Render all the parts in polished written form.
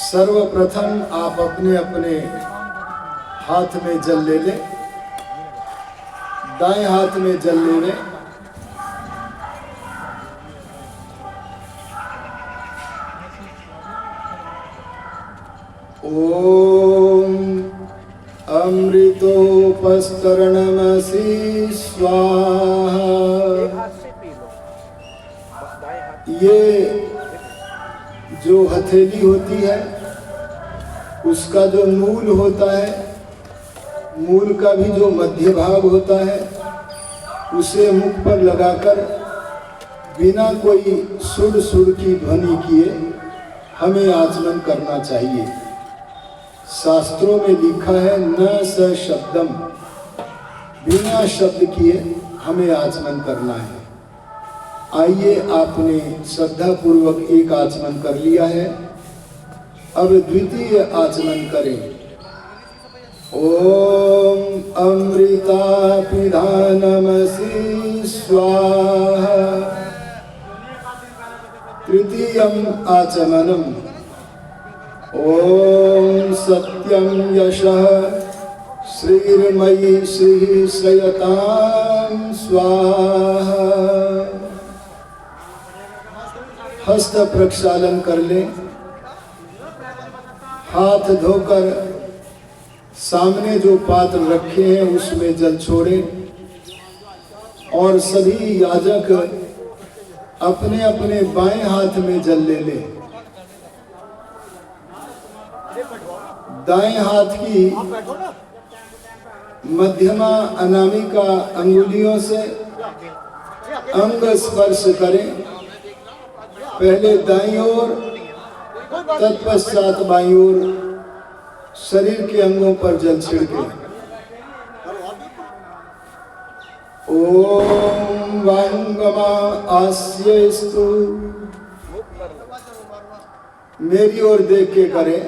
सर्वप्रथम आप अपने अपने हाथ में जल ले लें, दाएं हाथ में जल ले लें। ओम अमृतोपस्तरणमसि स्वाहा। ये जो हथेली होती है उसका जो मूल होता है, मूल का भी जो मध्य भाग होता है, उसे मुख पर लगाकर बिना कोई सुर सुर की ध्वनि किए हमें आचमन करना चाहिए। शास्त्रों में लिखा है न स शब्दम, बिना शब्द किए हमें आचमन करना है। आइए, आपने श्रद्धा पूर्वक एक आचमन कर लिया है, अब द्वितीय आचमन करें। ओम अमृतापिधानमसि स्वाहा। तृतीयम आचमनम। ओम सत्यम यशः श्रीर्मयि श्री श्रयतां स्वाहा। हस्त प्रक्षालन कर लें, हाथ धोकर सामने जो पात्र रखे हैं उसमें जल छोड़ें और सभी याजक अपने अपने बाएं हाथ में जल ले लें। दाएं हाथ की मध्यमा अनामिका अंगुलियों से अंग स्पर्श करें। पहले दाईं ओर, तत्पश्चात बाईं ओर शरीर के अंगों पर जल छिड़के। ओम वांगमा आस्यस्तु, मेरी ओर देख के करें।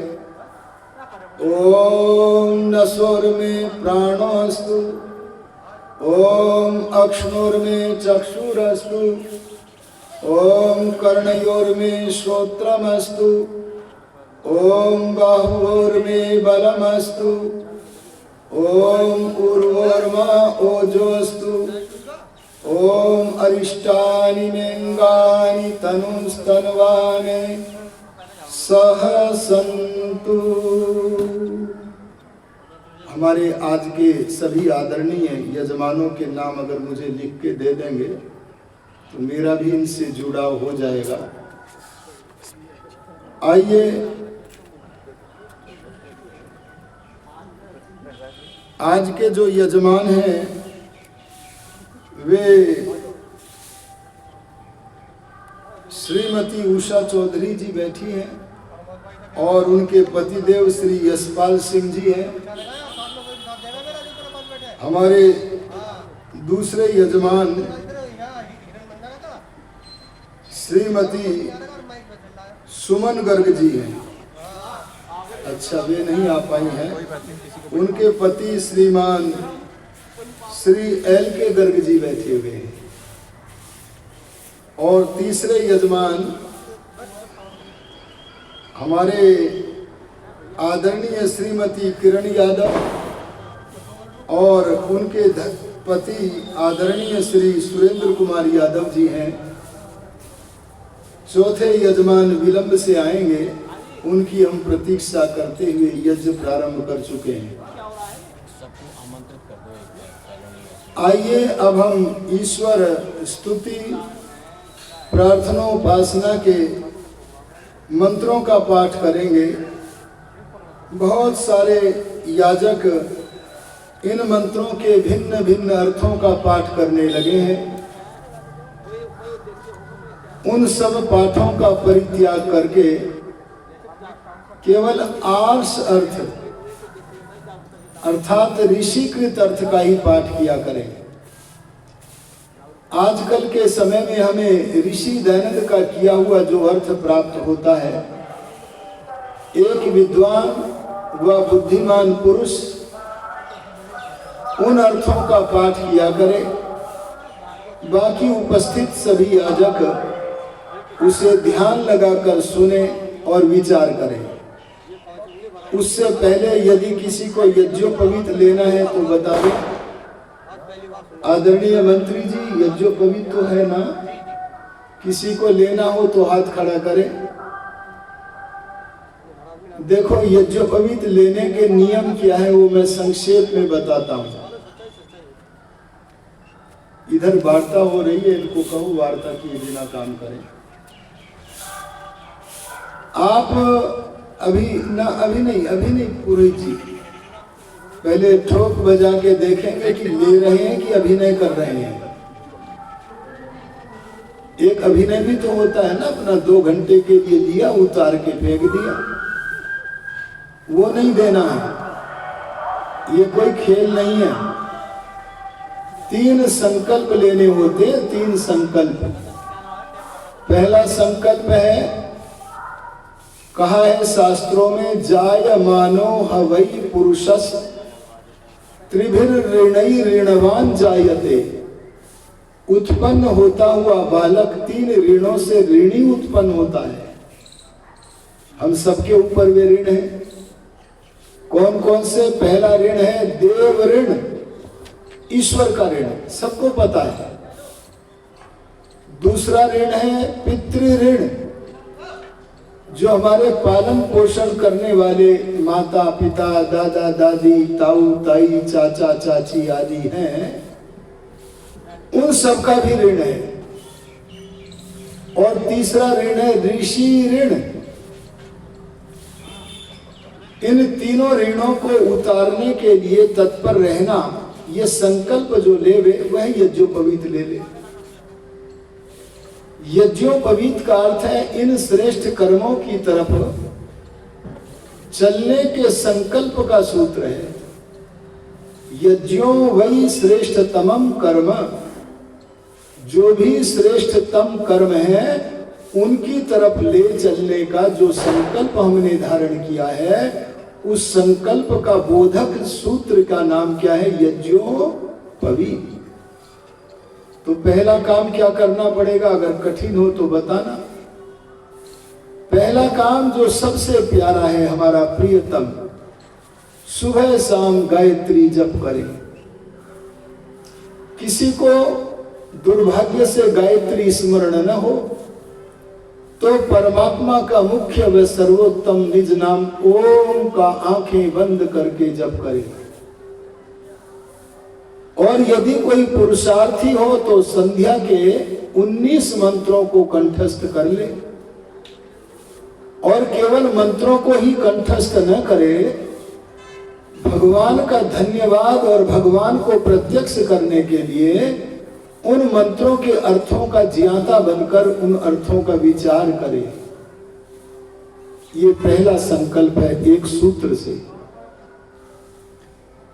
ओम नसोर में प्राणोस्तु, ओम अक्ष्णोर में चक्षुरस्तु, ओम कर्णयोर में श्रोत्रमस्तु, ओम बाहुओर में बलमस्तु, ओम उर्वोर्मा ओजोस्तु, ओम अरिष्टानि मेंगानि तनुस्तनवाने सह सन्तु। हमारे आज के सभी आदरणीय यजमानों के नाम अगर मुझे लिख के दे देंगे तो मेरा भी इनसे जुड़ाव हो जाएगा। आइए, आज के जो यजमान हैं वे श्रीमती उषा चौधरी जी बैठी हैं और उनके पतिदेव श्री यशपाल सिंह जी हैं। हमारे दूसरे यजमान श्रीमती सुमन गर्ग जी हैं। अच्छा, वे नहीं आ पाई हैं। उनके पति श्रीमान श्री एल के गर्ग जी बैठे हुए हैं। और तीसरे यजमान हमारे आदरणीय श्रीमती किरण यादव और उनके पति आदरणीय श्री सुरेंद्र कुमार यादव जी हैं। चौथे यजमान विलंब से आएंगे, उनकी हम प्रतीक्षा करते हुए यज्ञ प्रारंभ कर चुके हैं। आइए, अब हम ईश्वर स्तुति प्रार्थनोपासना के मंत्रों का पाठ करेंगे। बहुत सारे याजक इन मंत्रों के भिन्न भिन्न अर्थों का पाठ करने लगे हैं। उन सब पाठों का परित्याग करके केवल आर्ष अर्थ अर्थात ऋषिकृत अर्थ का ही पाठ किया करें। आजकल के समय में हमें ऋषि दैनंद का किया हुआ जो अर्थ प्राप्त होता है, एक विद्वान व बुद्धिमान पुरुष उन अर्थों का पाठ किया करे, बाकी उपस्थित सभी याजक उसे ध्यान लगाकर सुने और विचार करें। उससे पहले यदि किसी को यज्ञोपवीत लेना है तो बता दें। आदरणीय मंत्री जी, यज्ञोपवीत तो है ना? किसी को लेना हो तो हाथ खड़ा करें। देखो, यज्ञोपवीत लेने के नियम क्या है वो मैं संक्षेप में बताता हूं। इधर वार्ता हो रही है, इनको कहो वार्ता किए बिना काम करें। आप अभी नहीं पुरोहित जी, पहले ठोक बजा के देखेंगे कि ले रहे हैं कि अभिनय कर रहे हैं। एक अभिनय भी तो होता है ना, अपना 2 घंटे के लिए लिया, उतार के फेंक दिया, वो नहीं देना है। ये कोई खेल नहीं है। 3 संकल्प लेने होते हैं, 3 संकल्प। पहला संकल्प है, कहा है शास्त्रों में, जायमानो हवै पुरुषस् त्रिभिर ऋणै ऋणवान जायते। उत्पन्न होता हुआ बालक 3 ऋणों से ऋणी उत्पन्न होता है। हम सबके ऊपर वे ऋण हैं। कौन कौन से? पहला ऋण है देव ऋण, ईश्वर का ऋण, सबको पता है। दूसरा ऋण है पितृ ऋण, जो हमारे पालन पोषण करने वाले माता पिता, दादा दादी, ताऊ ताई, चाचा चाची आदि हैं, उन सबका भी ऋण है। और तीसरा ऋण है ऋषि ऋण। इन तीनों ऋणों को उतारने के लिए तत्पर रहना, ये संकल्प जो लेवे वह यज्ञोपवीत ले ले। यज्ञोपवीत का अर्थ है इन श्रेष्ठ कर्मों की तरफ चलने के संकल्प का सूत्र है। यज्ञों वही श्रेष्ठतमं कर्म, जो भी श्रेष्ठतम कर्म है उनकी तरफ ले चलने का जो संकल्प हमने धारण किया है, उस संकल्प का बोधक सूत्र का नाम क्या है? यज्ञोपवीत। तो पहला काम क्या करना पड़ेगा? अगर कठिन हो तो बताना। पहला काम जो सबसे प्यारा है, हमारा प्रियतम, सुबह शाम गायत्री जप करें। किसी को दुर्भाग्य से गायत्री स्मरण न हो तो परमात्मा का मुख्य व सर्वोत्तम निज नाम ओम का आंखें बंद करके जप करें। और यदि कोई पुरुषार्थी हो तो संध्या के 19 मंत्रों को कंठस्थ कर ले। और केवल मंत्रों को ही कंठस्थ न करे, भगवान का धन्यवाद और भगवान को प्रत्यक्ष करने के लिए उन मंत्रों के अर्थों का ज्ञाता बनकर उन अर्थों का विचार करे। ये पहला संकल्प है एक सूत्र से।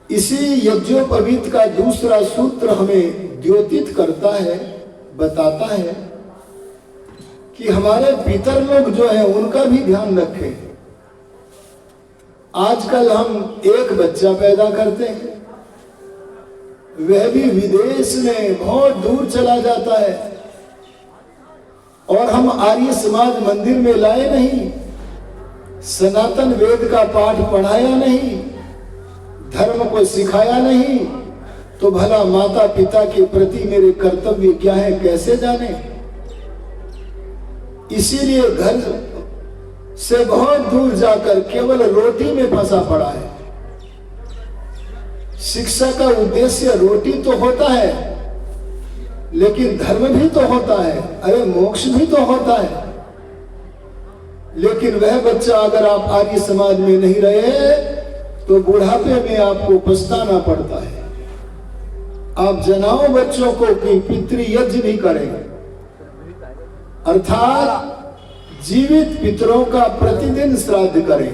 इसी यज्ञोपवीत का दूसरा सूत्र हमें द्योतित करता है, बताता है कि हमारे पितर लोग जो हैं उनका भी ध्यान रखें। आजकल हम एक बच्चा पैदा करते हैं, वह भी विदेश में बहुत दूर चला जाता है, और हम आर्य समाज मंदिर में लाए नहीं, सनातन वेद का पाठ पढ़ाया नहीं, धर्म को सिखाया नहीं, तो भला माता पिता के प्रति मेरे कर्तव्य क्या है कैसे जाने। इसीलिए घर से बहुत दूर जाकर केवल रोटी में फंसा पड़ा है। शिक्षा का उद्देश्य रोटी तो होता है, लेकिन धर्म भी तो होता है, अरे मोक्ष भी तो होता है। लेकिन वह बच्चा अगर आप आर्य समाज में नहीं रहे तो बुढ़ापे में आपको पछताना पड़ता है। आप जनाओ बच्चों को कि पितृयज्ञ भी करें, अर्थात जीवित पितरों का प्रतिदिन श्राद्ध करें।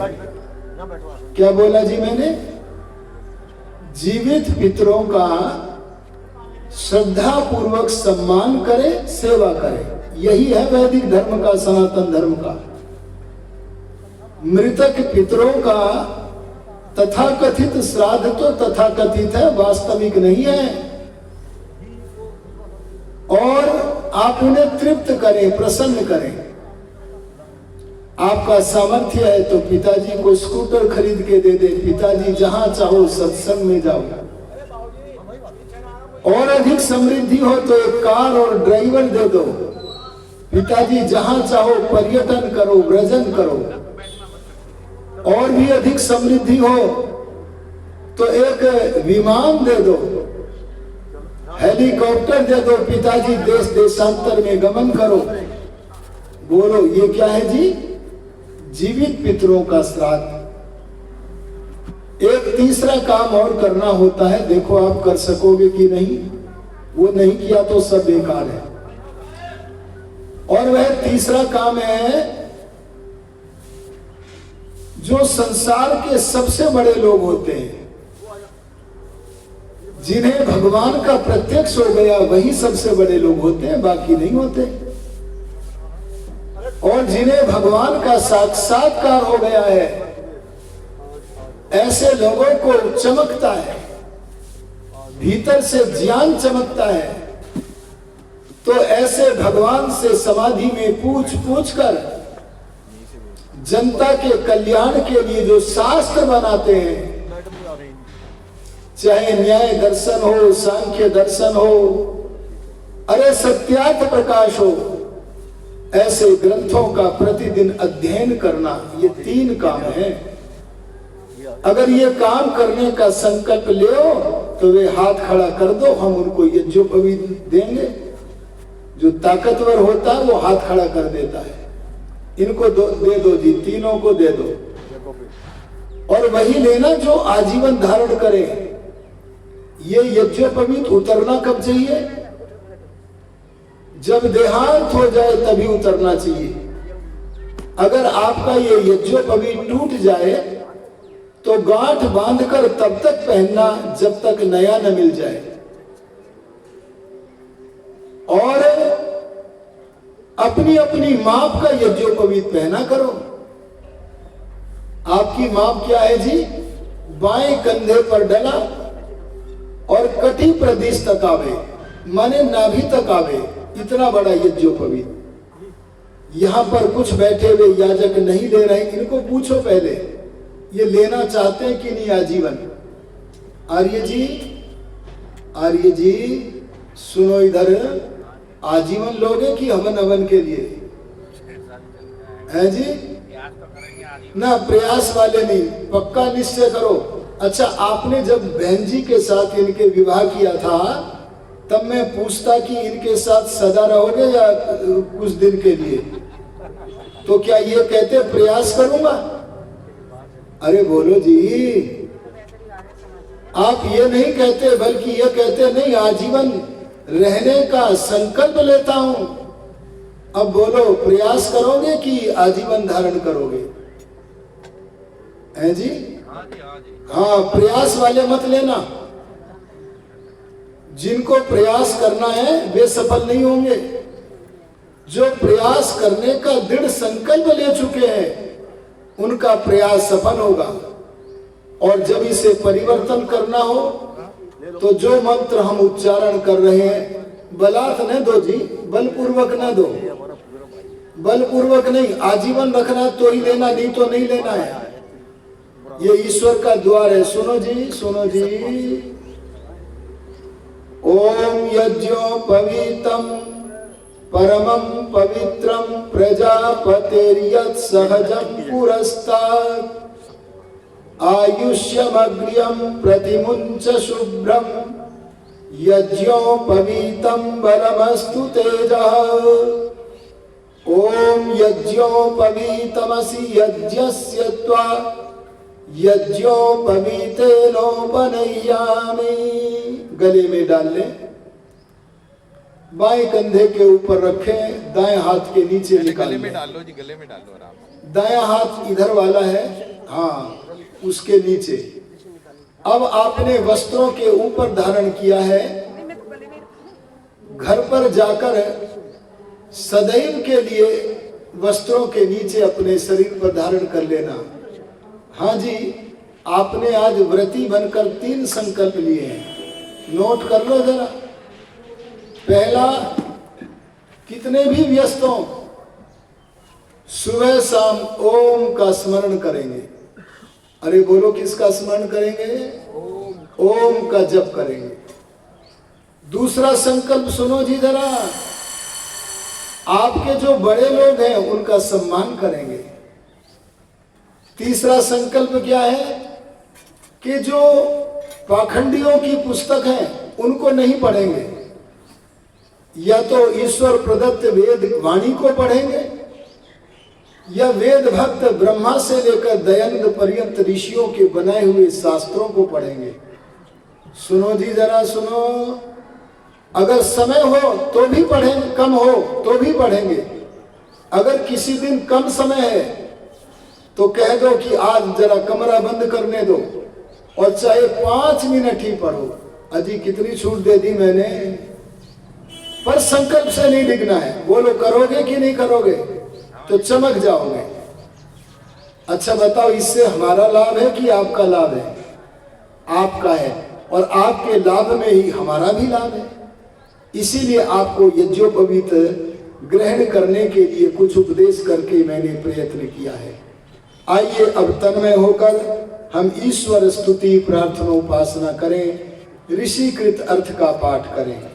क्या बोला जी मैंने? जीवित पितरों का श्रद्धा पूर्वक सम्मान करें, सेवा करें। यही है वैदिक धर्म का, सनातन धर्म का। मृतक पितरों का तथाकथित श्राद्ध तो तथाकथित है, वास्तविक नहीं है। और आप उन्हें तृप्त करें, प्रसन्न करें। आपका सामर्थ्य है तो पिताजी को स्कूटर खरीद के दे दे, पिताजी जहां चाहो सत्संग में जाओ। और अधिक समृद्धि हो तो एक कार और ड्राइवर दे दो, पिताजी जहां चाहो पर्यटन करो, व्रजन करो। और भी अधिक समृद्धि हो तो एक विमान दे दो, हेलीकॉप्टर दे दो, पिताजी देश देशांतर में गमन करो। बोलो ये क्या है जी? जीवित पितरों का श्राद्ध। एक तीसरा काम और करना होता है, देखो आप कर सकोगे कि नहीं। वो नहीं किया तो सब बेकार है। और वह तीसरा काम है जो संसार के सबसे बड़े लोग होते हैं, जिन्हें भगवान का प्रत्यक्ष हो गया वही सबसे बड़े लोग होते हैं, बाकी नहीं होते। और जिन्हें भगवान का साक्षात्कार हो गया है, ऐसे लोगों को चमकता है, भीतर से ज्ञान चमकता है। तो ऐसे भगवान से समाधि में पूछ पूछ कर जनता के कल्याण के लिए जो शास्त्र बनाते हैं, चाहे न्याय दर्शन हो, सांख्य दर्शन हो, अरे सत्यार्थ प्रकाश हो, ऐसे ग्रंथों का प्रतिदिन अध्ययन करना, ये 3 काम है। अगर ये काम करने का संकल्प ले तो वे हाथ खड़ा कर दो, हम उनको यज्ञोपवीत देंगे। जो ताकतवर होता है वो हाथ खड़ा कर देता है, इनको दे दो जी, तीनों को दे दो। और वही लेना जो आजीवन धारण करे। ये यज्ञोपवीत उतरना कब चाहिए? जब देहांत हो जाए तभी उतरना चाहिए। अगर आपका ये यज्ञोपवीत टूट जाए तो गांठ बांधकर तब तक पहनना जब तक नया न मिल जाए। और अपनी अपनी माप का यज्ञोपवीत पहना करो। आपकी माप क्या है जी? बाएं कंधे पर डला और कटी प्रदेश तक आवे, माने नाभि तक आवे, इतना बड़ा यज्ञोपवीत। यहां पर कुछ बैठे हुए याजक नहीं ले रहे, इनको पूछो पहले ये लेना चाहते हैं कि नहीं आजीवन। आर्य जी सुनो इधर, आजीवन लोगे कि हवन हवन के लिए है जी? ना प्रयास वाले नहीं, पक्का निश्चय करो। अच्छा, आपने जब बहन जी के साथ इनके विवाह किया था तब मैं पूछता कि इनके साथ सदा रहोगे या कुछ दिन के लिए, तो क्या ये कहते प्रयास करूंगा? अरे बोलो जी, आप ये नहीं कहते, बल्कि ये कहते नहीं आजीवन रहने का संकल्प लेता हूं। अब बोलो प्रयास करोगे कि आजीवन धारण करोगे? है जी? हाँ, प्रयास वाले मत लेना। जिनको प्रयास करना है वे सफल नहीं होंगे। जो प्रयास करने का दृढ़ संकल्प ले चुके हैं उनका प्रयास सफल होगा। और जब इसे परिवर्तन करना हो तो जो मंत्र हम उच्चारण कर रहे हैं, बलात् न दो जी, बलपूर्वक न दो, बलपूर्वक नहीं, आजीवन रखना तो ही लेना, नहीं तो नहीं लेना है। ये ईश्वर का द्वार है। सुनो जी, सुनो जी। ओम यज्ञोपवीतम परमं पवित्रं प्रजापतेर्यत् सहजं पुरस्तात् आयुष्यमग्र्यं प्रतिमुञ्च शुभ्रं यज्ञोपवीतं बलमस्तु तेजः। ओम यज्ञोपवीतमसि यज्ञस्य त्वा यज्ञोपवीतेनोपनय्यामि। गले में डाल लें, बाएं कंधे के ऊपर रखें, दाएं हाथ के नीचे निकाल लें। डाल लो जी, गले में डाल लो आराम। दायां हाथ इधर वाला है, हाँ, उसके नीचे। अब आपने वस्त्रों के ऊपर धारण किया है। घर पर जाकर सदैव के लिए वस्त्रों के नीचे अपने शरीर पर धारण कर लेना। हाँ जी, आपने आज व्रती बनकर 3 संकल्प लिए हैं, नोट कर लो जरा। पहला, कितने भी व्यस्त हो, सुबह शाम ओम का स्मरण करेंगे। अरे बोलो, किसका स्मरण करेंगे? ओम का जप करेंगे। दूसरा संकल्प सुनो जी जरा, आपके जो बड़े लोग हैं उनका सम्मान करेंगे। तीसरा संकल्प क्या है कि जो पाखंडियों की पुस्तक है उनको नहीं पढ़ेंगे, या तो ईश्वर प्रदत्त वेद वाणी को पढ़ेंगे या वेद भक्त ब्रह्मा से लेकर दयानंद पर्यंत ऋषियों के बनाए हुए शास्त्रों को पढ़ेंगे। सुनो जी जरा सुनो, अगर समय हो तो भी पढ़ेंगे, कम हो तो भी पढ़ेंगे। अगर किसी दिन कम समय है तो कह दो कि आज जरा कमरा बंद करने दो और चाहे 5 मिनट ही पढ़ो। अजी कितनी छूट दे दी मैंने, पर संकल्प से नहीं डिगना है। बोलो, करोगे कि नहीं करोगे? तो चमक जाओगे। अच्छा बताओ, इससे हमारा लाभ है कि आपका लाभ है? आपका है, और आपके लाभ में ही हमारा भी लाभ है। इसीलिए आपको यज्ञोपवीत ग्रहण करने के लिए कुछ उपदेश करके मैंने प्रयत्न किया है। आइए अब तन्मय होकर हम ईश्वर स्तुति प्रार्थना उपासना करें, ऋषिकृत अर्थ का पाठ करें।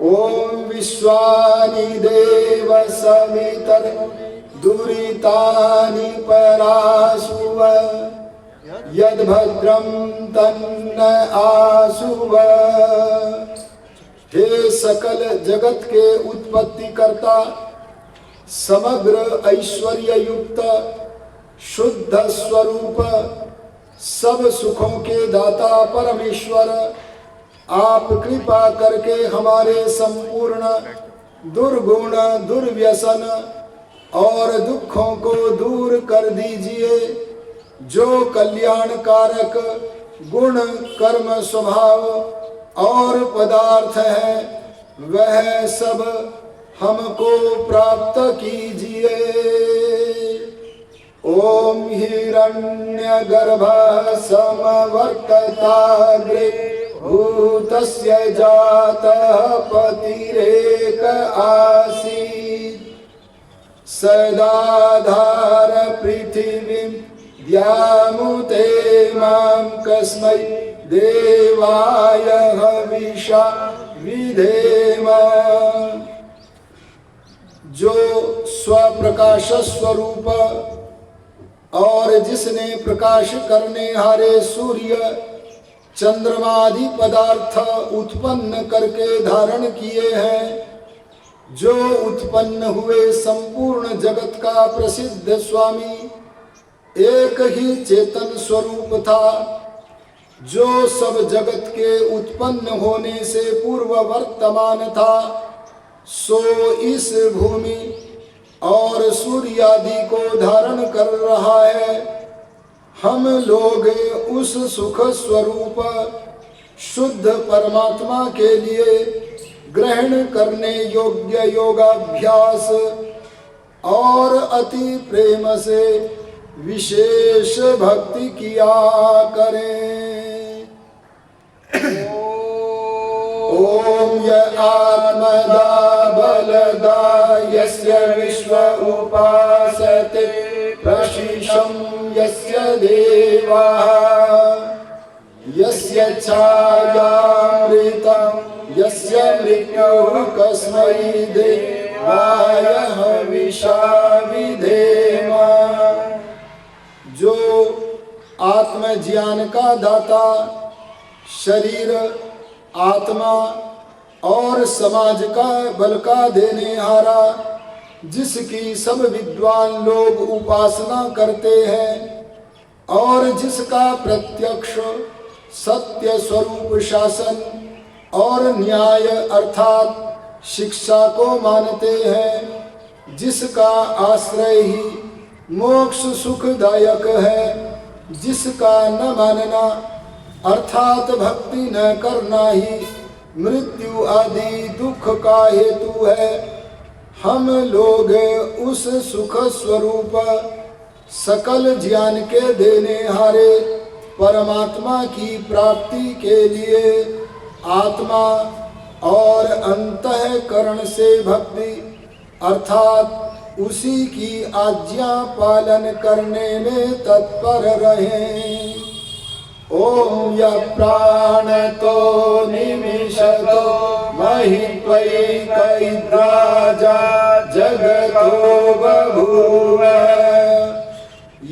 ओम विश्वानि देव सवितर दुरितानि परासुव यद्भद्रं तन्न आसुव। हे सकल जगत के उत्पत्ति करता, समग्र ऐश्वर्य युक्त शुद्ध स्वरूप, सब सुखों के दाता परमेश्वर, आप कृपा करके हमारे संपूर्ण दुर्गुण दुर्व्यसन और दुखों को दूर कर दीजिए। जो कल्याणकारक गुण कर्म स्वभाव और पदार्थ है वह सब हमको प्राप्त कीजिए। ओम हिरण्यगर्भ समवर्तताग्रे भूतस्य जातः पतिरेक आसीत्। सदाधार पृथिवीं द्यामुते मां कस्मै देवाय हविषा विधेम। जो स्वप्रकाश स्वरूप और जिसने प्रकाश करने हारे सूर्य चंद्रमादि पदार्थ उत्पन्न करके धारण किए हैं, जो उत्पन्न हुए संपूर्ण जगत का प्रसिद्ध स्वामी एक ही चेतन स्वरूप था, जो सब जगत के उत्पन्न होने से पूर्व वर्तमान था, सो इस भूमि और सूर्य आदि को धारण कर रहा है। हम लोग उस सुख स्वरूप शुद्ध परमात्मा के लिए ग्रहण करने योग्य योगाभ्यास और अति प्रेम से विशेष भक्ति किया करें। ओम य आत्मदा बलदा यस्य विश्व उपासते प्रशिशं यस्य देवाः यस्य छायामृतं यस्य मृत्युः कस्मै देवाय हविषा विधेम। जो आत्मज्ञान का दाता, शरीर आत्मा और समाज का बल का देने हारा, जिसकी सब विद्वान लोग उपासना करते हैं और जिसका प्रत्यक्ष सत्य स्वरूप शासन और न्याय अर्थात शिक्षा को मानते हैं, जिसका आश्रय ही मोक्ष सुखदायक है, जिसका न मानना अर्थात भक्ति न करना ही मृत्यु आदि दुख का हेतु है। हम लोग उस सुख स्वरूप सकल ज्ञान के देने हारे परमात्मा की प्राप्ति के लिए आत्मा और अंतःकरण से भक्ति अर्थात उसी की आज्ञा पालन करने में तत्पर रहें। ओम यः प्राणतो निमिषतो महित्वैकैर्राजा जगतो बभूव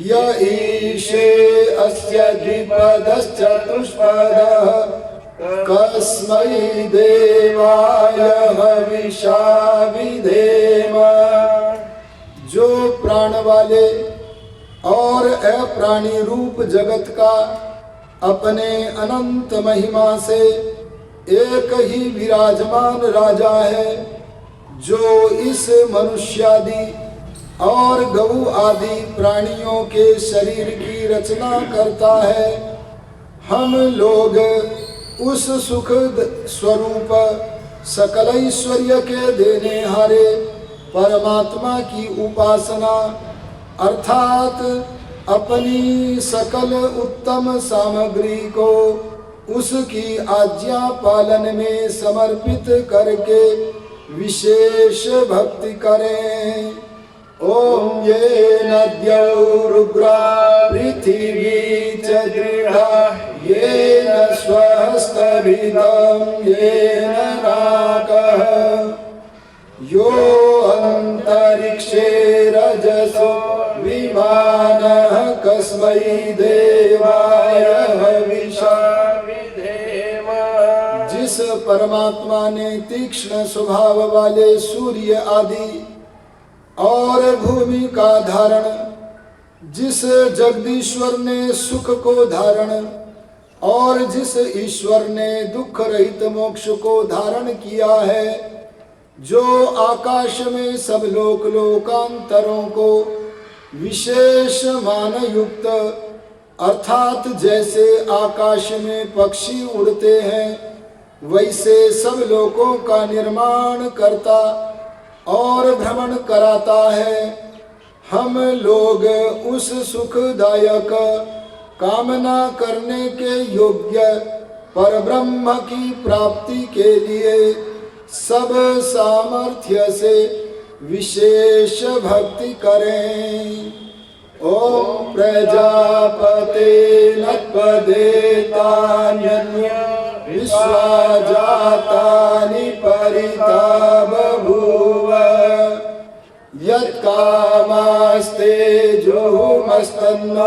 य ईशे अस्य द्विपदश्चतुष्पदः कस्मै देवाय हविषा विधेम। जो प्राण वाले और अप्राणी रूप जगत का अपने अनंत महिमा से एक ही विराजमान राजा है, जो इस मनुष्यादि और गऊ आदि प्राणियों के शरीर की रचना करता है, हम लोग उस सुख स्वरूप सकल ऐश्वर्य के देने हारे परमात्मा की उपासना अर्थात अपनी सकल उत्तम सामग्री को उसकी आज्ञा पालन में समर्पित करके विशेष भक्ति करें। ओम ये नद्यौ रुद्रा पृथिवी च दृढ़ा येन स्वहस्तभिदं येन नाकः यो अंतरिक्षे रजसो विमानः कस्मै देवाय हविषा विधेम। जिस परमात्मा ने तीक्ष्ण स्वभाव वाले सूर्य आदि और भूमि का धारण, जिस जगदीश्वर ने सुख को धारण और जिस ईश्वर ने दुख रहित मोक्ष को धारण किया है, जो आकाश में सब लोक लोकांतरों को विशेष मान युक्त अर्थात जैसे आकाश में पक्षी उड़ते हैं वैसे सब लोकों का निर्माण करता और भ्रमण कराता है, हम लोग उस सुखदायक कामना करने के योग्य परब्रह्म की प्राप्ति के लिए सब सामर्थ्य से विशेष भक्ति करें। ओम प्रजापते नत्पदेतान्यन्य विश्वाजातानि परिता बभूव यत्कामास्ते जोमस्तन्न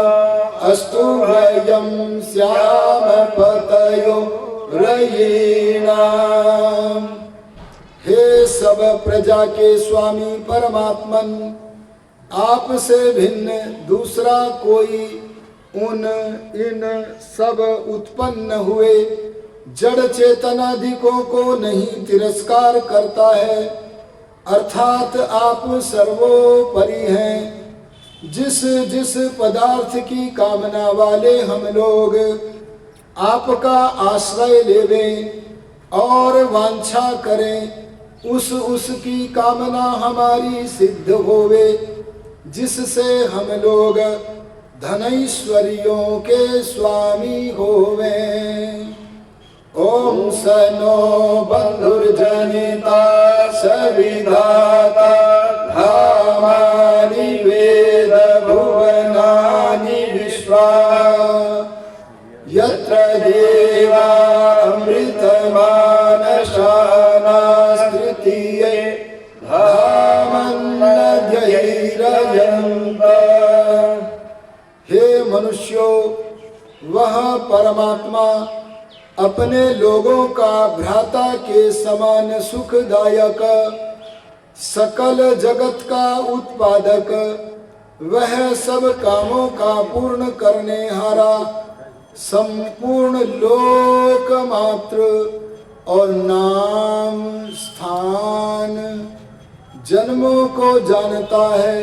अस्तु भयं स्याम पतयो रयीणाम्। हे सब प्रजा के स्वामी परमात्मन, आपसे भिन्न दूसरा कोई उन इन सब उत्पन्न हुए जड़ चेतनादिकों को नहीं तिरस्कार करता है, अर्थात आप सर्वोपरि हैं। जिस जिस पदार्थ की कामना वाले हम लोग आपका आश्रय लेवें और वांछा करें, उसकी कामना हमारी सिद्ध होवे, जिससे हम लोग धनैश्वर्यों के स्वामी होवें। ओम सनो बंधुर्जनिता सविधाता धामानि वेद भुवनानि विश्वा यत्र देवा अमृतमानशानास्तृतीये धामन्नद्यैरयन्त। हे मनुष्यों, वह परमात्मा अपने लोगों का भ्राता के समान सुखदायक, सकल जगत का उत्पादक, वह सब कामों का पूर्ण करने हारा, संपूर्ण लोक मात्र और नाम स्थान जन्मों को जानता है,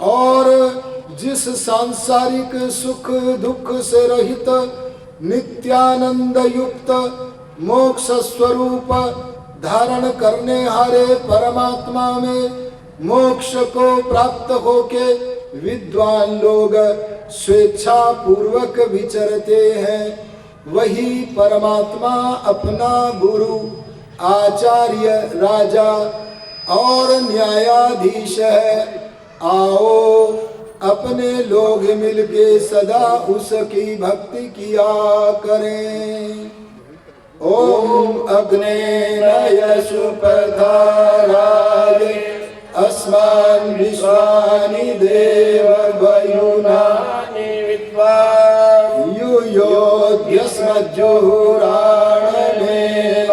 और जिस सांसारिक सुख दुख से रहित नित्यानंद युक्त मोक्ष स्वरूप धारण करने हारे परमात्मा में मोक्ष को प्राप्त होके विद्वान लोग स्वेच्छा पूर्वक विचरते हैं, वही परमात्मा अपना गुरु आचार्य राजा और न्यायाधीश है। आओ अपने लोग मिलके सदा उसकी भक्ति किया करें। ओम अग्ने यशुपधाराय अस्मान् विश्वानि देव वयुनानि विद्वा यूयोद्यस्मज्जुहुराणमेव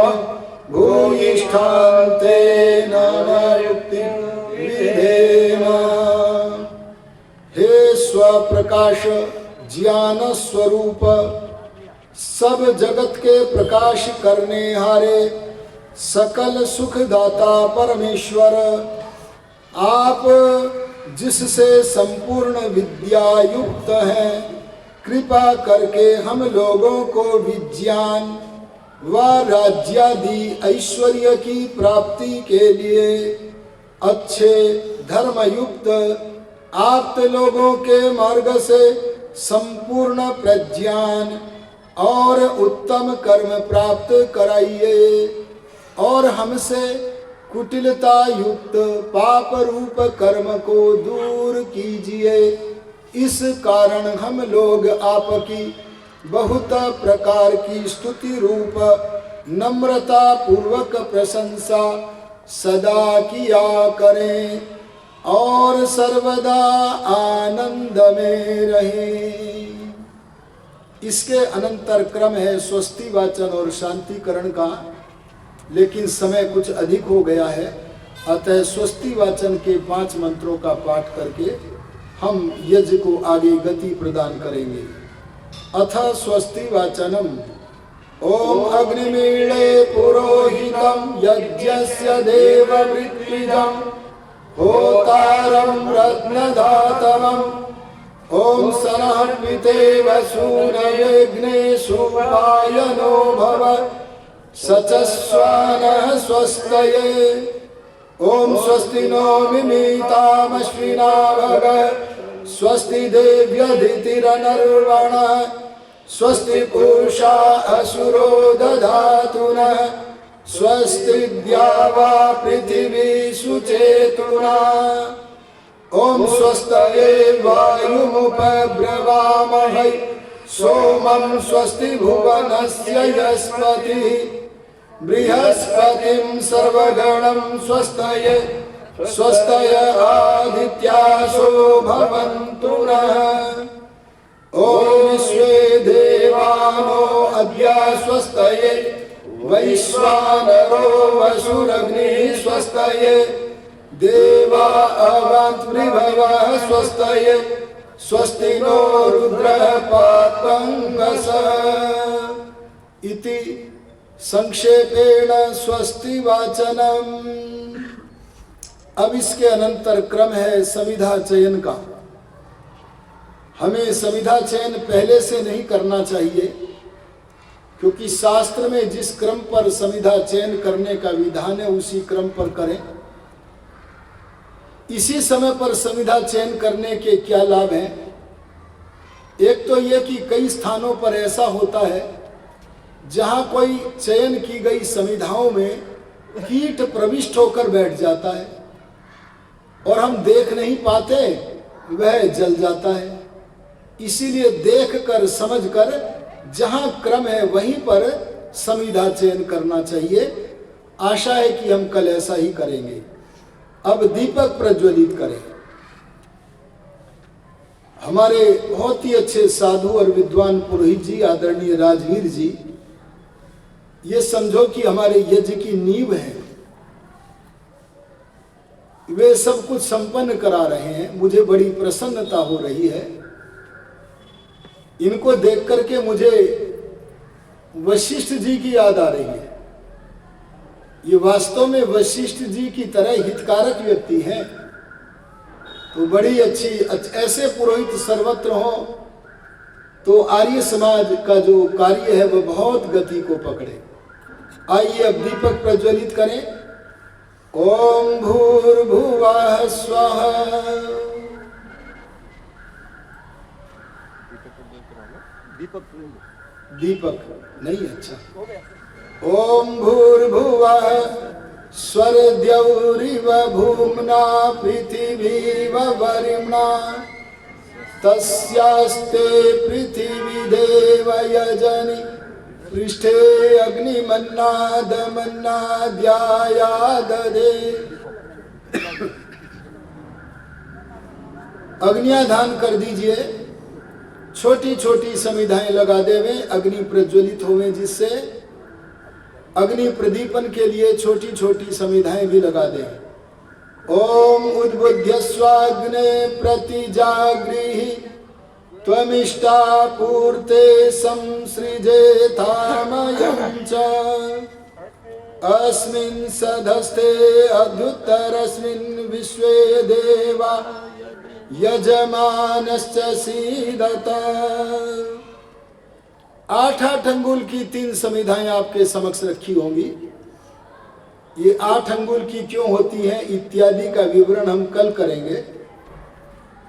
भूयिष्ठान्ते नानायुक्तिं विधेम। हे स्वप्रकाश ज्ञान स्वरूप सब जगत के प्रकाश करने हारे सकल सुखदाता परमेश्वर, आप जिससे संपूर्ण विद्या युक्त हैं, कृपा करके हम लोगों को विज्ञान व राज्यादि ऐश्वर्य की प्राप्ति के लिए अच्छे धर्मयुक्त आप्त लोगों के मार्ग से संपूर्ण प्रज्ञान और उत्तम कर्म प्राप्त कराइए और हमसे कुटिलता युक्त पाप रूप कर्म को दूर कीजिए। इस कारण हम लोग आपकी बहुत प्रकार की स्तुति रूप नम्रता पूर्वक प्रशंसा सदा किया करें और सर्वदा आनंद में रहें। इसके अनंतर क्रम है स्वस्ति वाचन और शांतिकरण का, लेकिन समय कुछ अधिक हो गया है, अतः स्वस्ति वाचन के 5 मंत्रों का पाठ करके हम यज्ञ को आगे गति प्रदान करेंगे। अथ स्वस्ति वाचनम। ओम अग्निमीळे पुरोहितम यज्ञस्य देववृत्तिजं होतारं रत्नधातवम्। ओम सनः पितेव सूनयेग्ने सुपायनो भव सचस्वानः स्वस्तये। ओम स्वस्ति नो मिमीतामश्विना भग स्वस्ति देव्यधितिरनर्वणः स्वस्ति पूषा असुरो दधातु नः स्वस्ति द्यावा पृथिवी सुचेतुना। ओम स्वस्तये वायुमुपब्रवामहै सोमं स्वस्ति भुवनस्य यस्पतिः बृहस्पतिं सर्वगणं स्वस्तये स्वस्तय आदित्यासो भवन्तु नः। ओम विश्वे देवानो अद्य स्वस्तये वैश्वानरो वसुरग्निः स्वस्तये देवा अवान्त्रिभवः स्वस्तये स्वस्ति नो रुद्रः पात्वङ्गसः। इति संक्षेपेण स्वस्ति वाचनम। अब इसके अनंतर क्रम है समिधा चयन का। हमें समिधा चयन पहले से नहीं करना चाहिए, क्योंकि शास्त्र में जिस क्रम पर समिधा चयन करने का विधान है उसी क्रम पर करें। इसी समय पर समिधा चयन करने के क्या लाभ हैं? एक तो यह कि कई स्थानों पर ऐसा होता है जहां कोई चयन की गई समिधाओं में कीट प्रविष्ट होकर बैठ जाता है और हम देख नहीं पाते, वह जल जाता है। इसीलिए देखकर समझकर जहां क्रम है वहीं पर समिधा चयन करना चाहिए। आशा है कि हम कल ऐसा ही करेंगे। अब दीपक प्रज्वलित करें। हमारे बहुत ही अच्छे साधु और विद्वान पुरोहित जी, आदरणीय राजवीर जी, ये समझो कि हमारे यज्ञ की नींव है। वे सब कुछ संपन्न करा रहे हैं। मुझे बड़ी प्रसन्नता हो रही है। इनको देख करके मुझे वशिष्ठ जी की याद आ रही है। ये वास्तव में वशिष्ठ जी की तरह हितकारक व्यक्ति हैं। तो बड़ी अच्छी ऐसे पुरोहित सर्वत्र हो तो आर्य समाज का जो कार्य है वह बहुत गति को पकड़े। आइए अब दीपक प्रज्वलित करें। ओम भूर्भुवः स्वः। दीपक नहीं, अच्छा। ओम भूर्भुवः स्वर्द्यौरिव भूम्ना पृथिवीव वरिम्णा तस्यास्ते पृथिवी देव यजनि पृष्ठे अग्निमन्नादमन्नाद्यायाददे। अग्नियां दान कर दीजिए, छोटी छोटी समिधाएं लगा देवे, अग्नि प्रज्वलित होवे, जिससे अग्नि प्रदीपन के लिए छोटी छोटी समिधाएं भी लगा दे। ओम उद्बुद्ध्य स्वाग्ने प्रतिजागृहि त्वमिष्टा पूर्ते संसृजेथामयं च अस्मिन् सधस्ते अद्युत्तरस्मिन् विश्वे देवा यजमानश्च सीदत। 8-8 अंगुल की 3 समिधाएं आपके समक्ष रखी होंगी। ये 8 अंगुल की क्यों होती हैं इत्यादि का विवरण हम कल करेंगे।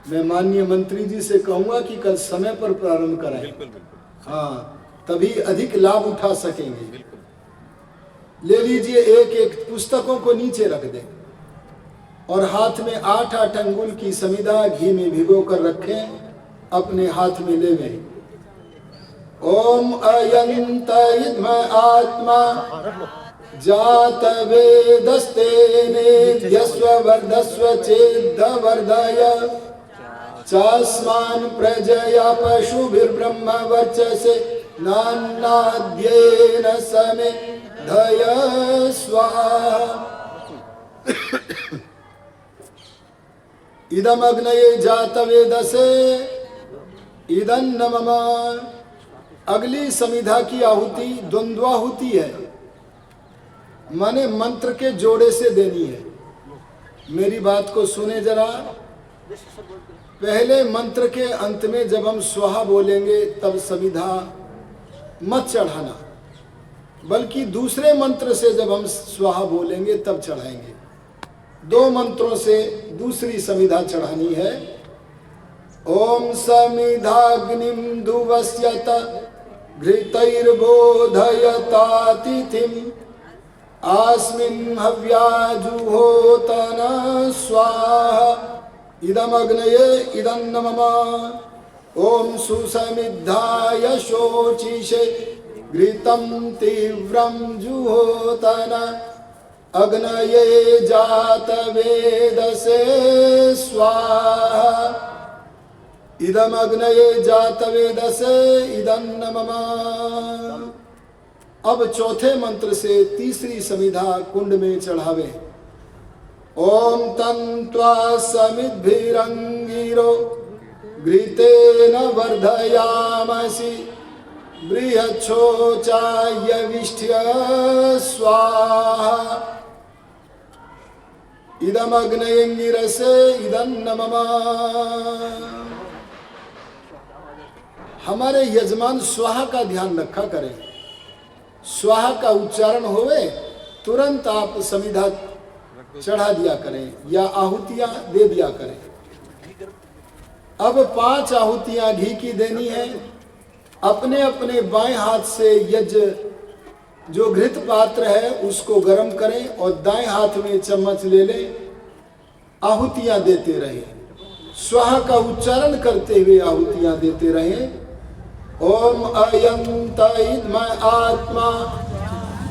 मैं माननीय मंत्री जी से कहूंगा कि कल समय पर प्रारंभ कराएं। हाँ, तभी अधिक लाभ उठा सकेंगे। ले लीजिए, एक एक पुस्तकों को नीचे रख दें और हाथ में 8-8 अंगुल की समिधा घी में भिगो कर रखें, अपने हाथ में लेवें। ओम अयंत इद्म आत्मा जात वेदस्तेने यस्व वर्धस्व चेद्ध वर्धय चास्मान् प्रजया पशुभिर्ब्रह्म वर्चसे नान्नाद्येन समे धय स्वाहा। इदम अग्नये जातवेदसे इदन्न मम। अगली समिधा की आहुति द्वंद्वाहुति है, माने मंत्र के जोड़े से देनी है। मेरी बात को सुने जरा। पहले मंत्र के अंत में जब हम स्वाहा बोलेंगे तब समिधा मत चढ़ाना, बल्कि दूसरे मंत्र से जब हम स्वाहा बोलेंगे तब चढ़ाएंगे। 2 मंत्रों से दूसरी समिधा चढ़ानी है। ओम समिधाग्निम दुवस्यत घृतैर्बोधयतातिथिम आस्मिन् हव्याजुहोतन स्वाहा। इदमग्नये इदन्न मम। ओम सुसमिद्धाय शोचिषे घृतं तीव्रं जुहोतन अग्नये जातवेदसे स्वाहा। इदम अग्नये जातवेदसे इदन्न मम। अब चौथे मंत्र से तीसरी समिधा कुंड में चढ़ावे। ओम तन्त्वा समिद्भिरंगिरो घृतेन वर्धयामसि बृहच्छोचायविष्ठ्य स्वाहा। इदम अग्नयंगिरसे इदन्न मम। हमारे यजमान स्वाहा का ध्यान रखा करें। स्वाहा का उच्चारण होवे तुरंत आप समिधा चढ़ा दिया करें या आहुतियां दे दिया करें। अब 5 आहुतियां घी की देनी है। अपने अपने बाएं हाथ से यज्ञ जो घृत पात्र है उसको गर्म करें और दाएं हाथ में चम्मच ले लें। आहुतियां देते रहें, स्वाहा का उच्चारण करते हुए आहुतियां देते रहें। ओम अयंत इद्म आत्मा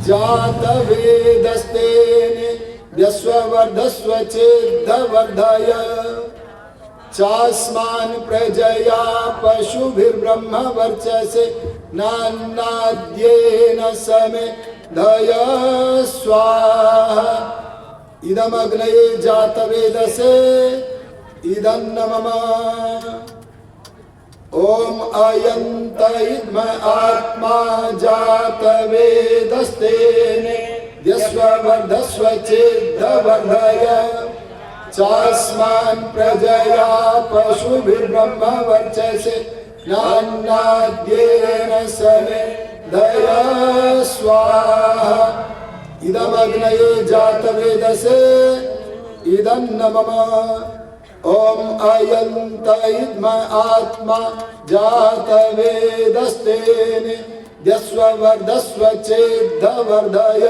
जात वेदस्तेने यस्वर्धस्व चेद्ध वर्धय चास्मान् प्रजया पशुभिर्ब्रह्म वर्चसे नान्नाद्येन समे धय स्वाहा। इदम अग्नये जातवेदसे इदन्न मम। ओम अयंत इद्म आत्मा जातवेदस्तेने यस्वर्धस्व चेद्ध वर्धय चास्मान् प्रजया पशुभिर्ब्रह्म वर्चसे नान्नाद्येन समे धय स्वाहा। इदम अग्नये जातवेदसे इदन्न मम। ओम अयंत इद्म आत्मा जातवेदस्तेने यस्वर्धस्व चेद्ध वर्धय